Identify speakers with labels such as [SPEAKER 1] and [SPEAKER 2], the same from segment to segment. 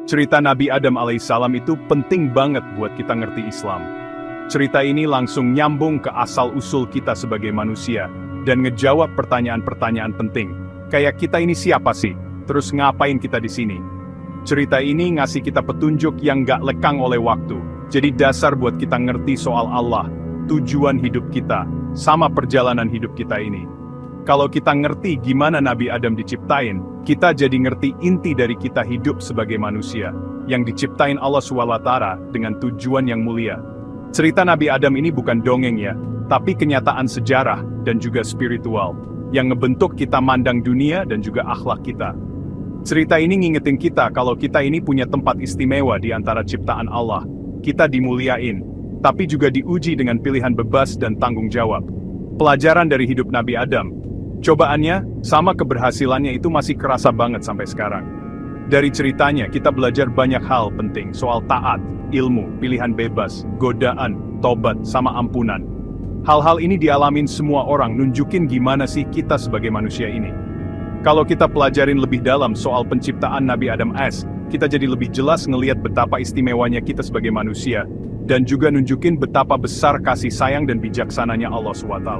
[SPEAKER 1] Cerita Nabi Adam alaihissalam itu penting banget buat kita ngerti Islam. Cerita ini langsung nyambung ke asal-usul kita sebagai manusia, dan ngejawab pertanyaan-pertanyaan penting. Kayak kita ini siapa sih? Terus ngapain kita di sini? Cerita ini ngasih kita petunjuk yang gak lekang oleh waktu. Jadi dasar buat kita ngerti soal Allah, tujuan hidup kita, sama perjalanan hidup kita ini. Kalau kita ngerti gimana Nabi Adam diciptain, kita jadi ngerti inti dari kita hidup sebagai manusia, yang diciptain Allah SWT dengan tujuan yang mulia. Cerita Nabi Adam ini bukan dongeng ya, tapi kenyataan sejarah dan juga spiritual, yang ngebentuk kita mandang dunia dan juga akhlak kita. Cerita ini ngingetin kita kalau kita ini punya tempat istimewa di antara ciptaan Allah. Kita dimuliain, tapi juga diuji dengan pilihan bebas dan tanggung jawab. Pelajaran dari hidup Nabi Adam. Cobaannya, sama keberhasilannya itu masih kerasa banget sampai sekarang. Dari ceritanya, kita belajar banyak hal penting soal taat, ilmu, pilihan bebas, godaan, tobat, sama ampunan. Hal-hal ini dialamin semua orang, nunjukin gimana sih kita sebagai manusia ini. Kalau kita pelajarin lebih dalam soal penciptaan Nabi Adam AS, kita jadi lebih jelas ngelihat betapa istimewanya kita sebagai manusia, dan juga nunjukin betapa besar kasih sayang dan bijaksananya Allah SWT.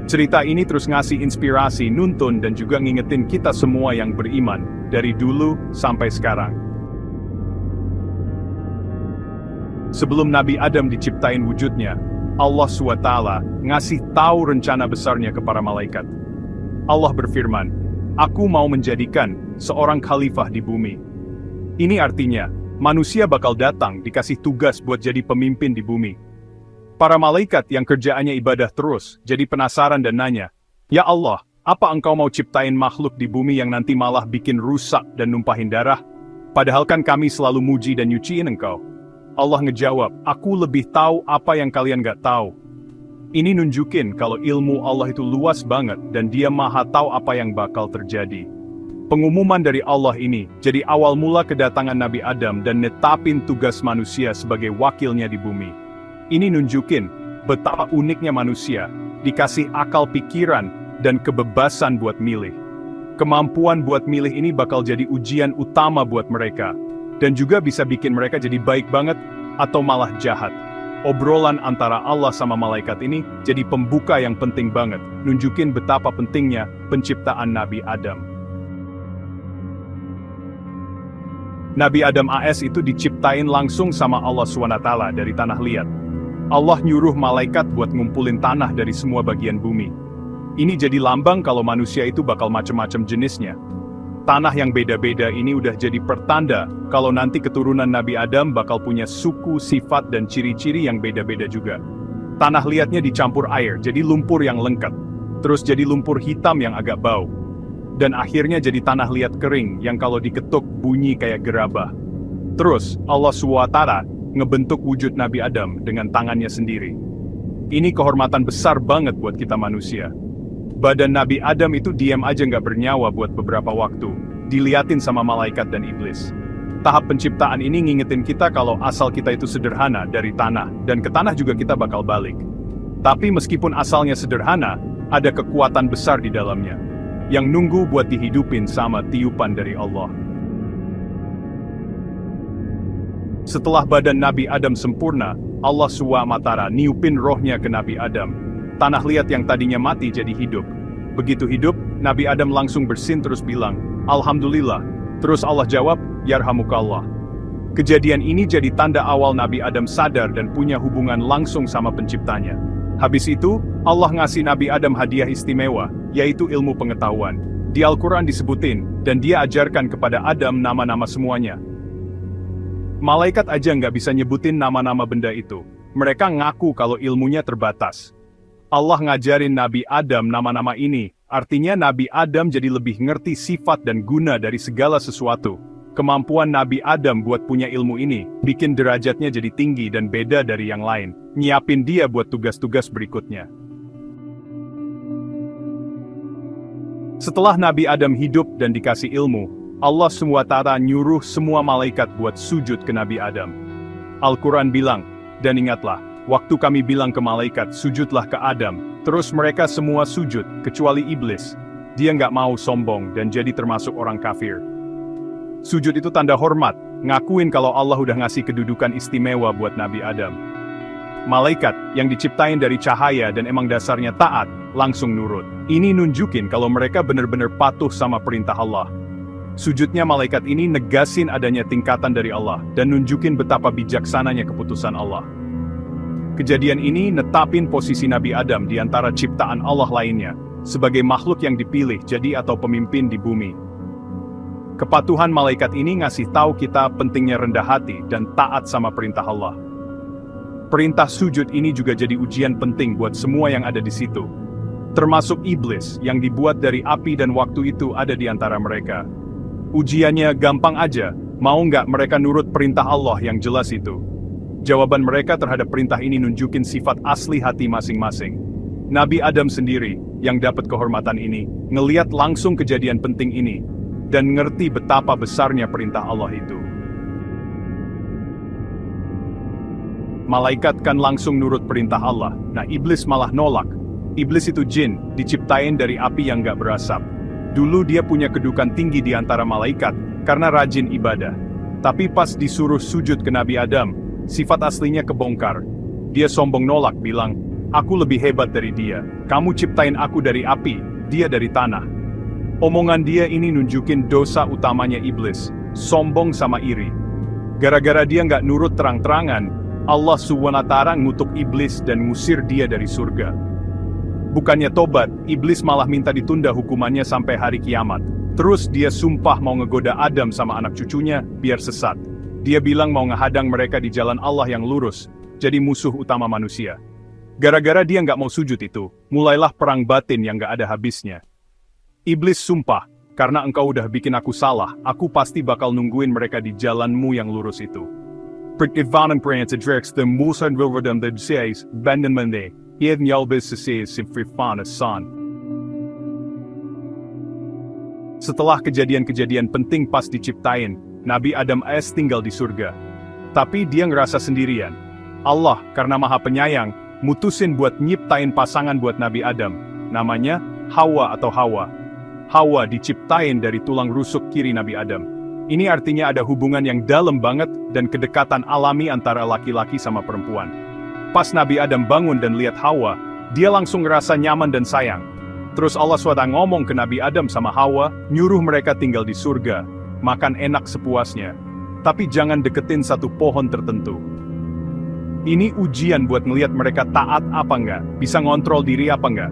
[SPEAKER 1] Cerita ini terus ngasih inspirasi, nuntun, dan juga ngingetin kita semua yang beriman, dari dulu sampai sekarang. Sebelum Nabi Adam diciptain wujudnya, Allah SWT ngasih tahu rencana besarnya ke para malaikat. Allah berfirman, "Aku mau menjadikan seorang khalifah di bumi." Ini artinya, manusia bakal datang dikasih tugas buat jadi pemimpin di bumi. Para malaikat yang kerjaannya ibadah terus, jadi penasaran dan nanya, "Ya Allah, apa engkau mau ciptain makhluk di bumi yang nanti malah bikin rusak dan numpahin darah? Padahal kan kami selalu muji dan nyuciin engkau." Allah ngejawab, "Aku lebih tahu apa yang kalian gak tahu." Ini nunjukin kalau ilmu Allah itu luas banget dan Dia maha tahu apa yang bakal terjadi. Pengumuman dari Allah ini jadi awal mula kedatangan Nabi Adam dan netapin tugas manusia sebagai wakilnya di bumi. Ini nunjukin betapa uniknya manusia, dikasih akal pikiran dan kebebasan buat milih. Kemampuan buat milih ini bakal jadi ujian utama buat mereka, dan juga bisa bikin mereka jadi baik banget atau malah jahat. Obrolan antara Allah sama malaikat ini jadi pembuka yang penting banget, nunjukin betapa pentingnya penciptaan Nabi Adam. Nabi Adam AS itu diciptain langsung sama Allah SWT dari tanah liat. Allah nyuruh malaikat buat ngumpulin tanah dari semua bagian bumi. Ini jadi lambang kalau manusia itu bakal macem-macem jenisnya. Tanah yang beda-beda ini udah jadi pertanda kalau nanti keturunan Nabi Adam bakal punya suku, sifat, dan ciri-ciri yang beda-beda juga. Tanah liatnya dicampur air, jadi lumpur yang lengket. Terus jadi lumpur hitam yang agak bau. Dan akhirnya jadi tanah liat kering yang kalau diketuk bunyi kayak gerabah. Terus Allah SWT ngebentuk wujud Nabi Adam dengan tangannya sendiri. Ini kehormatan besar banget buat kita manusia. Badan Nabi Adam itu diam aja nggak bernyawa buat beberapa waktu, diliatin sama malaikat dan iblis. Tahap penciptaan ini ngingetin kita kalau asal kita itu sederhana dari tanah, dan ke tanah juga kita bakal balik. Tapi meskipun asalnya sederhana, ada kekuatan besar di dalamnya, yang nunggu buat dihidupin sama tiupan dari Allah. Setelah badan Nabi Adam sempurna, Allah SWT niupin rohnya ke Nabi Adam. Tanah liat yang tadinya mati jadi hidup. Begitu hidup, Nabi Adam langsung bersin terus bilang, "Alhamdulillah." Terus Allah jawab, "Yarhamukallah." Kejadian ini jadi tanda awal Nabi Adam sadar dan punya hubungan langsung sama penciptanya. Habis itu, Allah ngasih Nabi Adam hadiah istimewa, yaitu ilmu pengetahuan. Di Al-Quran disebutin, dan Dia ajarkan kepada Adam nama-nama semuanya. Malaikat aja nggak bisa nyebutin nama-nama benda itu. Mereka ngaku kalau ilmunya terbatas. Allah ngajarin Nabi Adam nama-nama ini, artinya Nabi Adam jadi lebih ngerti sifat dan guna dari segala sesuatu. Kemampuan Nabi Adam buat punya ilmu ini, bikin derajatnya jadi tinggi dan beda dari yang lain, nyiapin dia buat tugas-tugas berikutnya. Setelah Nabi Adam hidup dan dikasih ilmu, Allah SWT nyuruh semua malaikat buat sujud ke Nabi Adam. Al-Quran bilang, "Dan ingatlah, waktu kami bilang ke malaikat, sujudlah ke Adam, terus mereka semua sujud, kecuali iblis. Dia nggak mau sombong dan jadi termasuk orang kafir." Sujud itu tanda hormat, ngakuin kalau Allah udah ngasih kedudukan istimewa buat Nabi Adam. Malaikat yang diciptain dari cahaya dan emang dasarnya taat, langsung nurut. Ini nunjukin kalau mereka benar-benar patuh sama perintah Allah. Sujudnya malaikat ini negasin adanya tingkatan dari Allah dan nunjukin betapa bijaksananya keputusan Allah. Kejadian ini netapin posisi Nabi Adam di antara ciptaan Allah lainnya, sebagai makhluk yang dipilih jadi atau pemimpin di bumi. Kepatuhan malaikat ini ngasih tahu kita pentingnya rendah hati dan taat sama perintah Allah. Perintah sujud ini juga jadi ujian penting buat semua yang ada di situ. Termasuk iblis yang dibuat dari api dan waktu itu ada di antara mereka. Ujiannya gampang aja, mau nggak mereka nurut perintah Allah yang jelas itu? Jawaban mereka terhadap perintah ini nunjukin sifat asli hati masing-masing. Nabi Adam sendiri, yang dapat kehormatan ini, ngeliat langsung kejadian penting ini, dan ngerti betapa besarnya perintah Allah itu. Malaikat kan langsung nurut perintah Allah, nah iblis malah nolak. Iblis itu jin, diciptain dari api yang gak berasap. Dulu dia punya kedudukan tinggi di antara malaikat, karena rajin ibadah. Tapi pas disuruh sujud ke Nabi Adam, sifat aslinya kebongkar. Dia sombong nolak, bilang, "Aku lebih hebat dari dia, kamu ciptain aku dari api, dia dari tanah." Omongan dia ini nunjukin dosa utamanya iblis, sombong sama iri. Gara-gara dia nggak nurut terang-terangan, Allah SWT ngutuk iblis dan ngusir dia dari surga. Bukannya tobat, iblis malah minta ditunda hukumannya sampai hari kiamat. Terus dia sumpah mau ngegoda Adam sama anak cucunya, biar sesat. Dia bilang mau ngehadang mereka di jalan Allah yang lurus, jadi musuh utama manusia. Gara-gara dia nggak mau sujud itu, mulailah perang batin yang nggak ada habisnya. Iblis sumpah, karena engkau udah bikin aku salah, aku pasti bakal nungguin mereka di jalanmu yang lurus itu. Pertivanan perintah Drex the Musan Wilverdam the says, Banden Mende, Yedn Yalbis says Simfrifana San. Setelah kejadian-kejadian penting pas diciptain, Nabi Adam AS tinggal di surga. Tapi dia ngerasa sendirian. Allah, karena maha penyayang, mutusin buat nyiptain pasangan buat Nabi Adam, namanya Hawa atau Hawa. Hawa diciptain dari tulang rusuk kiri Nabi Adam. Ini artinya ada hubungan yang dalam banget dan kedekatan alami antara laki-laki sama perempuan. Pas Nabi Adam bangun dan lihat Hawa, dia langsung ngerasa nyaman dan sayang. Terus Allah SWT ngomong ke Nabi Adam sama Hawa, nyuruh mereka tinggal di surga, makan enak sepuasnya. Tapi jangan deketin satu pohon tertentu. Ini ujian buat ngelihat mereka taat apa enggak, bisa ngontrol diri apa enggak.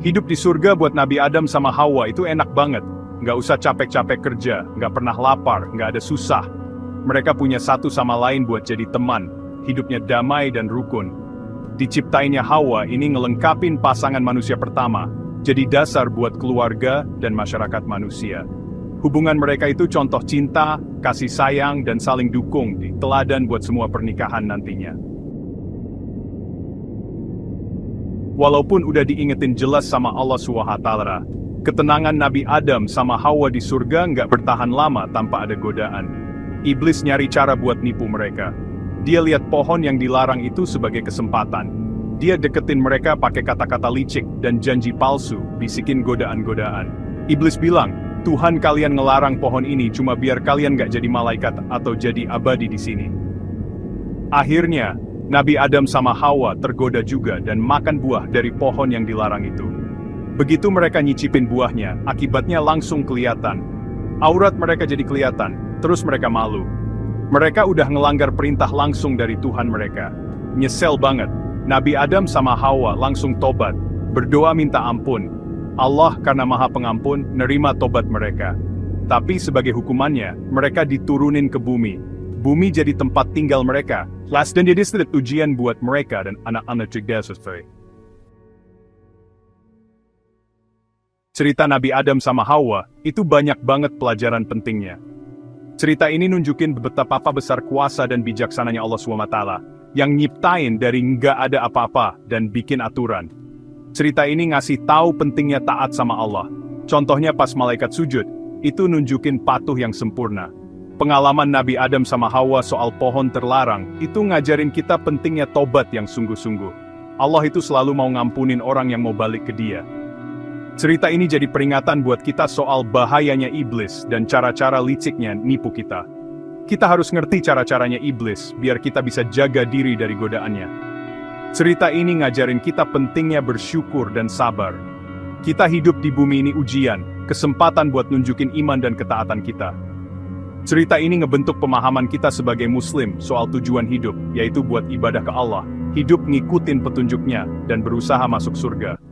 [SPEAKER 1] Hidup di surga buat Nabi Adam sama Hawa itu enak banget. Nggak usah capek-capek kerja, nggak pernah lapar, nggak ada susah. Mereka punya satu sama lain buat jadi teman, hidupnya damai dan rukun. Diciptainnya Hawa ini ngelengkapin pasangan manusia pertama, jadi dasar buat keluarga dan masyarakat manusia. Hubungan mereka itu contoh cinta, kasih sayang, dan saling dukung, teladan buat semua pernikahan nantinya. Walaupun udah diingetin jelas sama Allah SWT, ketenangan Nabi Adam sama Hawa di surga nggak bertahan lama tanpa ada godaan. Iblis nyari cara buat nipu mereka. Dia lihat pohon yang dilarang itu sebagai kesempatan. Dia deketin mereka pakai kata-kata licik dan janji palsu, bisikin godaan-godaan. Iblis bilang, Tuhan kalian ngelarang pohon ini cuma biar kalian nggak jadi malaikat atau jadi abadi di sini. Akhirnya, Nabi Adam sama Hawa tergoda juga dan makan buah dari pohon yang dilarang itu. Begitu mereka nyicipin buahnya, akibatnya langsung kelihatan. Aurat mereka jadi kelihatan, terus mereka malu. Mereka udah ngelanggar perintah langsung dari Tuhan mereka. Nyesel banget, Nabi Adam sama Hawa langsung tobat, berdoa minta ampun. Allah karena maha pengampun, nerima tobat mereka. Tapi sebagai hukumannya, mereka diturunin ke bumi. Bumi jadi tempat tinggal mereka. Last dan jadi sedikit ujian buat mereka dan anak-anak cerdas. Cerita Nabi Adam sama Hawa, itu banyak banget pelajaran pentingnya. Cerita ini nunjukin betapa besar kuasa dan bijaksananya Allah SWT, yang nyiptain dari nggak ada apa-apa dan bikin aturan. Cerita ini ngasih tahu pentingnya taat sama Allah. Contohnya pas malaikat sujud, itu nunjukin patuh yang sempurna. Pengalaman Nabi Adam sama Hawa soal pohon terlarang, itu ngajarin kita pentingnya tobat yang sungguh-sungguh. Allah itu selalu mau ngampunin orang yang mau balik ke Dia. Cerita ini jadi peringatan buat kita soal bahayanya iblis dan cara-cara liciknya nipu kita. Kita harus ngerti cara-caranya iblis, biar kita bisa jaga diri dari godaannya. Cerita ini ngajarin kita pentingnya bersyukur dan sabar. Kita hidup di bumi ini ujian, kesempatan buat nunjukin iman dan ketaatan kita. Cerita ini ngebentuk pemahaman kita sebagai muslim soal tujuan hidup, yaitu buat ibadah ke Allah, hidup ngikutin petunjuknya, dan berusaha masuk surga.